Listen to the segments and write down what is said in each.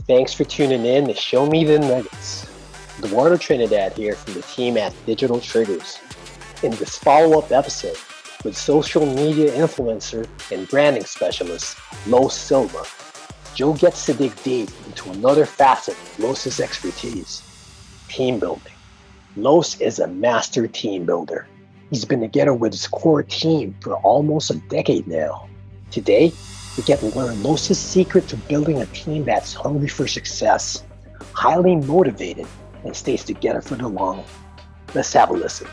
Thanks for tuning in to Show Me the Nuggets. Eduardo Trinidad here from the team at Digital Triggers. In this follow-up episode with social media influencer and branding specialist, Silva, Joe gets to dig deep into another facet of Los's expertise, team building. Los is a master team builder. He's been together with his core team for almost a decade now. Today, we get to learn Los's secret to building a team that's hungry for success, highly motivated, and stays together for the long haul. Let's have a listen.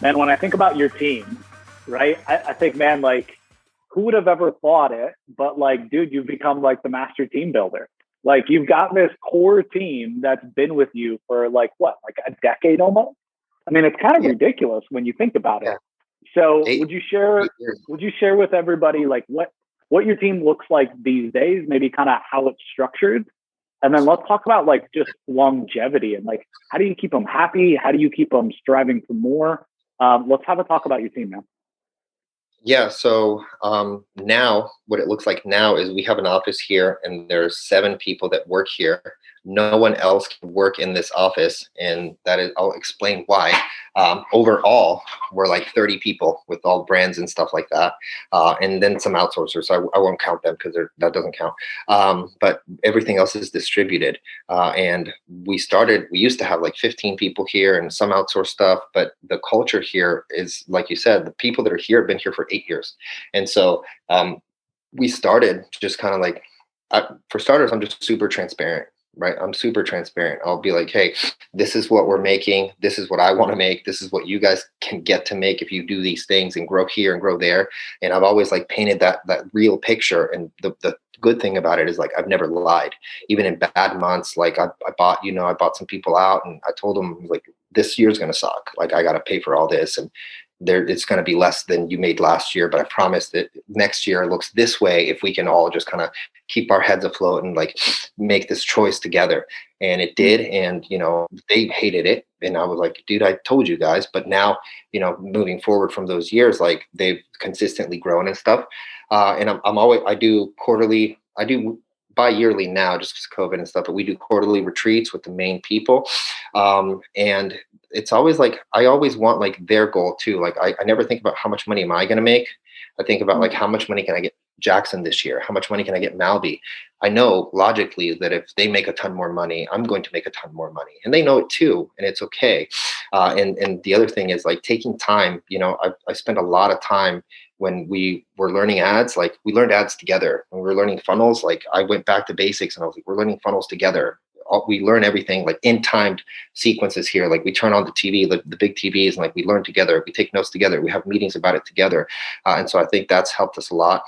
Man, when I think about your team, right, I think, man, like, who would have ever thought it? But like, dude, you've become like the master team builder. Like, you've got this core team that's been with you for like a decade almost? I mean, it's kind of ridiculous when you think about it. So would you share with everybody like what your team looks like these days, maybe kind of how it's structured? And then let's talk about like just longevity and like, how do you keep them happy? How do you keep them striving for more? Let's have a talk about your team now. Yeah, so now what it looks like now is we have an office here and there's 7 people that work here. No one else can work in this office, and that is, I'll explain why. Overall, we're like 30 people with all brands and stuff like that, and then some outsourcers. So I won't count them because that doesn't count. But everything else is distributed. And we used to have like 15 people here and some outsourced stuff, but the culture here is, like you said, the people that are here have been here for 8 years. And so we started just kind of like, for starters, I'm just super transparent. Right. I'm super transparent. I'll be like, hey, this is what we're making. This is what I want to make. This is what you guys can get to make if you do these things and grow here and grow there. And I've always like painted that real picture. And the good thing about it is like, I've never lied, even in bad months. Like I bought some people out and I told them like, this year's going to suck. Like I got to pay for all this. And it's going to be less than you made last year, but I promise that next year looks this way if we can all just kind of keep our heads afloat and like make this choice together. And it did. And, they hated it. And I was like, dude, I told you guys. But now, moving forward from those years, like they've consistently grown and stuff. And I do bi-yearly now just because COVID and stuff, but we do quarterly retreats with the main people. And it's always like, I always want like their goal too. Like I never think about how much money am I going to make. I think about like, how much money can I get Jackson this year? How much money can I get Malby? I know logically that if they make a ton more money, I'm going to make a ton more money, and they know it too. And it's okay. And the other thing is like taking time, I spent a lot of time when we were learning ads, like we learned ads together. When we were learning funnels, like I went back to basics and I was like, we're learning funnels together. We learn everything like in timed sequences here. Like we turn on the TV, the big TVs, and like we learn together. We take notes together. We have meetings about it together. And so I think that's helped us a lot.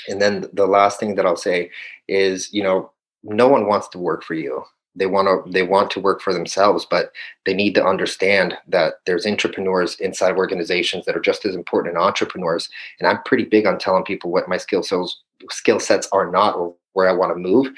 And then the last thing that I'll say is, no one wants to work for you. They want to work for themselves, but they need to understand that there's entrepreneurs inside of organizations that are just as important as entrepreneurs. And I'm pretty big on telling people what my skill sets are not, or where I want to move,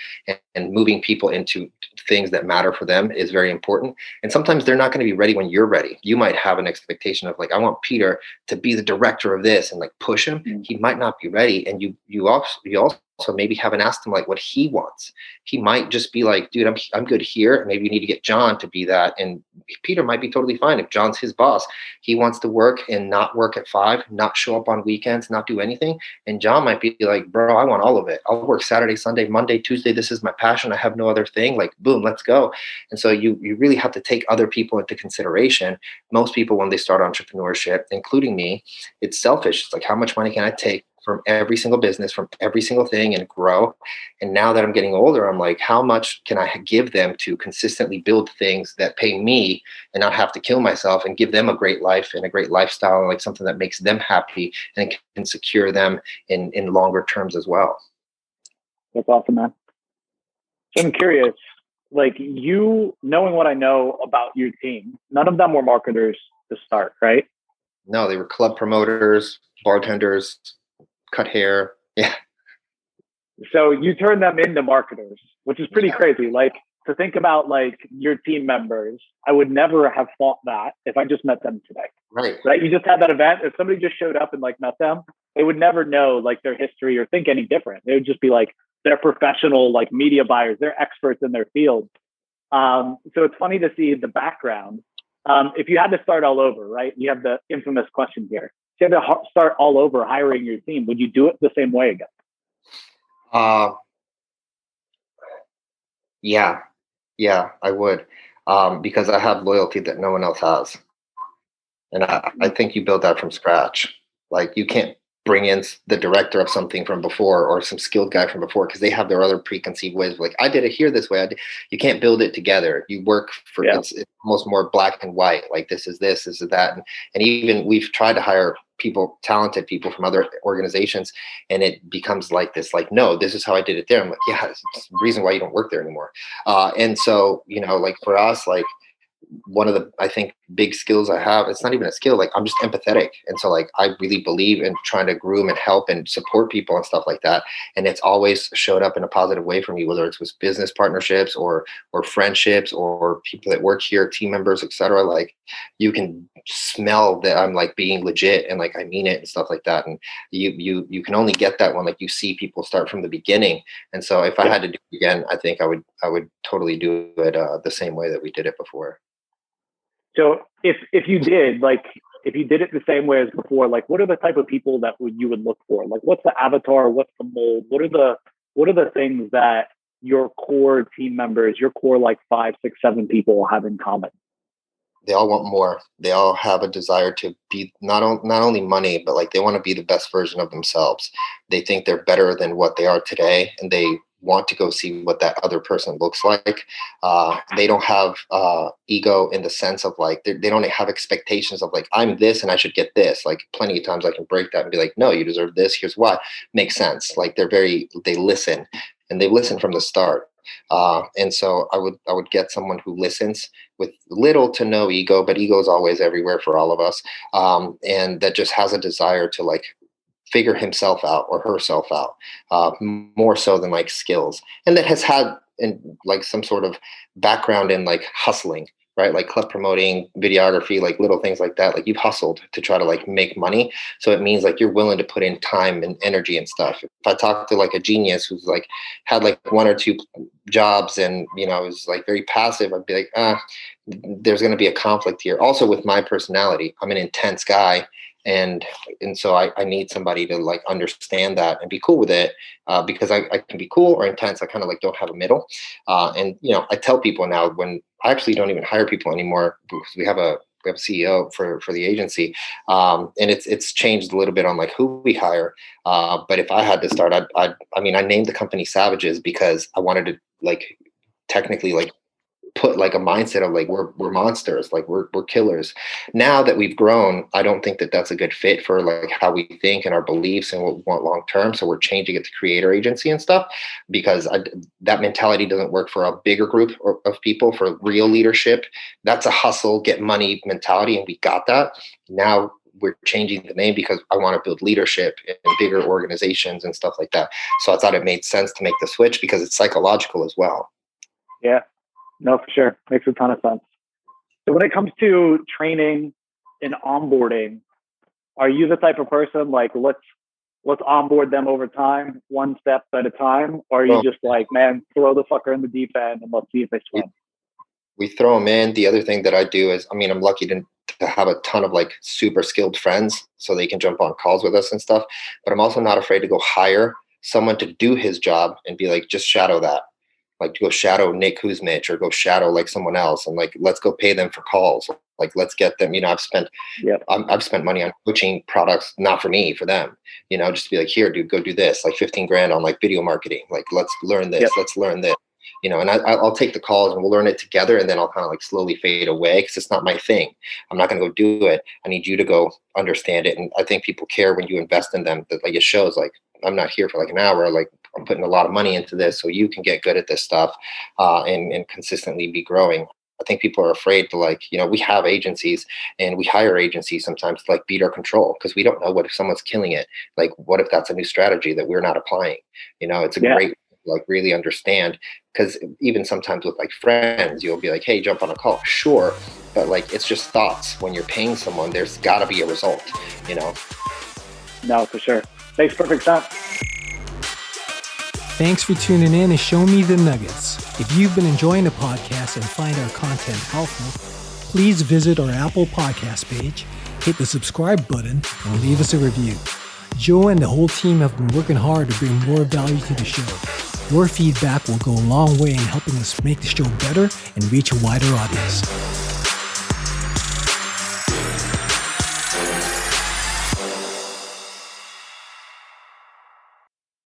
and moving people into things that matter for them is very important. And sometimes they're not going to be ready when you're ready. You might have an expectation of like, I want Peter to be the director of this and like push him. He might not be ready. And you also maybe haven't asked him like what he wants. He might just be like, dude, I'm good here. Maybe you need to get John to be that. And Peter might be totally fine if John's his boss. He wants to work and not work at 5, not show up on weekends, not do anything. And John might be like, bro, I want all of it. I'll work Saturday, Sunday, Monday, Tuesday. This is my passion. I have no other thing. Like, boom, let's go. And so you really have to take other people into consideration. Most people, when they start entrepreneurship, including me, it's selfish. It's like, how much money can I take from every single business, from every single thing, and grow? And now that I'm getting older, I'm like, how much can I give them to consistently build things that pay me and not have to kill myself, and give them a great life and a great lifestyle, and like something that makes them happy and can secure them in longer terms as well. That's awesome, man. So I'm curious, like, you knowing what I know about your team, none of them were marketers to start, right? No, they were club promoters, bartenders, cut hair. Yeah. So you turn them into marketers, which is pretty crazy. Like, to think about like your team members, I would never have thought that if I just met them today. Right. You just had that event. If somebody just showed up and like met them, they would never know like their history or think any different. They would just be like, they're professional, like media buyers, they're experts in their field. So it's funny to see the background. If you had to start all over, right? You have the infamous question here. If you had to start all over hiring your team, would you do it the same way again? Yeah, I would, because I have loyalty that no one else has. And I think you build that from scratch. Like you can't bring in the director of something from before or some skilled guy from before because they have their other preconceived ways. Like I did it here this way. You can't build it together. You work for it's almost more black and white. Like this is that. And even we've tried to hire people, talented people from other organizations, and it becomes like this. Like no, this is how I did it there. I'm like, yeah, it's the reason why you don't work there anymore. And so like for us, like one of the I think big skills I have, it's not even a skill, like I'm just empathetic, and so like I really believe in trying to groom and help and support people and stuff like that, and it's always showed up in a positive way for me, whether it's with business partnerships or friendships or people that work here, team members, etc. Like you can smell that I'm like being legit and like I mean it and stuff like that, and you can only get that when like you see people start from the beginning. And so if I had to do it again, I think I would totally do it the same way that we did it before. So if you did it the same way as before, like what are the type of people that you would look for? Like what's the avatar? What's the mold? What are the things that your core team members, your core like 5, 6, 7 people have in common? They all want more. They all have a desire to be not only money, but like they want to be the best version of themselves. They think they're better than what they are today, and they want to go see what that other person looks like. They don't have ego in the sense of like they don't have expectations of like I'm this and I should get this. Like plenty of times I can break that and be like, no, you deserve this. Here's why. Makes sense. Like they listen, and they listen from the start. And so I would get someone who listens with little to no ego, but ego is always everywhere for all of us, and that just has a desire to like figure himself out or herself out, more so than like skills, and that has had in like some sort of background in like hustling, right? Like club promoting, videography, like little things like that. Like you've hustled to try to like make money. So it means like you're willing to put in time and energy and stuff. If I talk to like a genius who's like had like 1 or 2 jobs and, is like very passive, I'd be like, there's going to be a conflict here. Also with my personality, I'm an intense guy. And so I need somebody to like understand that and be cool with it, because I can be cool or intense. I kind of like don't have a middle. And I tell people now, when I actually don't even hire people anymore because we have a CEO for the agency, and it's changed a little bit on like who we hire. But if I had to start, I named the company Savages because I wanted to like technically like put like a mindset of like we're monsters, like we're killers. Now that we've grown, I don't think that that's a good fit for like how we think and our beliefs and what we want long term. So we're changing it to creator agency and stuff, because that mentality doesn't work for a bigger group of people. For real leadership, that's a hustle, get money mentality, and we got that. Now we're changing the name because I want to build leadership in bigger organizations and stuff like that. So I thought it made sense to make the switch because it's psychological as well. Yeah. No, for sure. Makes a ton of sense. So when it comes to training and onboarding, are you the type of person like let's onboard them over time, one step at a time? Or are you just like, man, throw the fucker in the deep end and let's see if they swim? We throw them in. The other thing that I do is, I'm lucky to have a ton of like super skilled friends so they can jump on calls with us and stuff. But I'm also not afraid to go hire someone to do his job and be like, just shadow that. Like to go shadow Nick Kuzmich or go shadow like someone else, and like let's go pay them for calls. Like let's get them. I've spent money on coaching products, not for me, for them. Just to be like, here, dude, go do this. Like 15 grand on like video marketing. Like let's learn this. Let's learn this. And I'll take the calls and we'll learn it together, and then I'll kind of like slowly fade away because it's not my thing. I'm not going to go do it. I need you to go understand it. And I think people care when you invest in them. That like it shows. Like I'm not here for like an hour. Like I'm putting a lot of money into this so you can get good at this stuff, and consistently be growing. I think people are afraid to like, we have agencies and we hire agencies sometimes to like beat our control because we don't know what if someone's killing it. Like, what if that's a new strategy that we're not applying? It's a great, like really understand, because even sometimes with like friends, you'll be like, hey, jump on a call. Sure. But like, it's just thoughts. When you're paying someone, there's gotta be a result, No, for sure. Makes perfect sense. Thanks for tuning in and Show Me the Nuggets. If you've been enjoying the podcast and find our content helpful, please visit our Apple Podcast page, hit the subscribe button, and leave us a review. Joe and the whole team have been working hard to bring more value to the show. Your feedback will go a long way in helping us make the show better and reach a wider audience.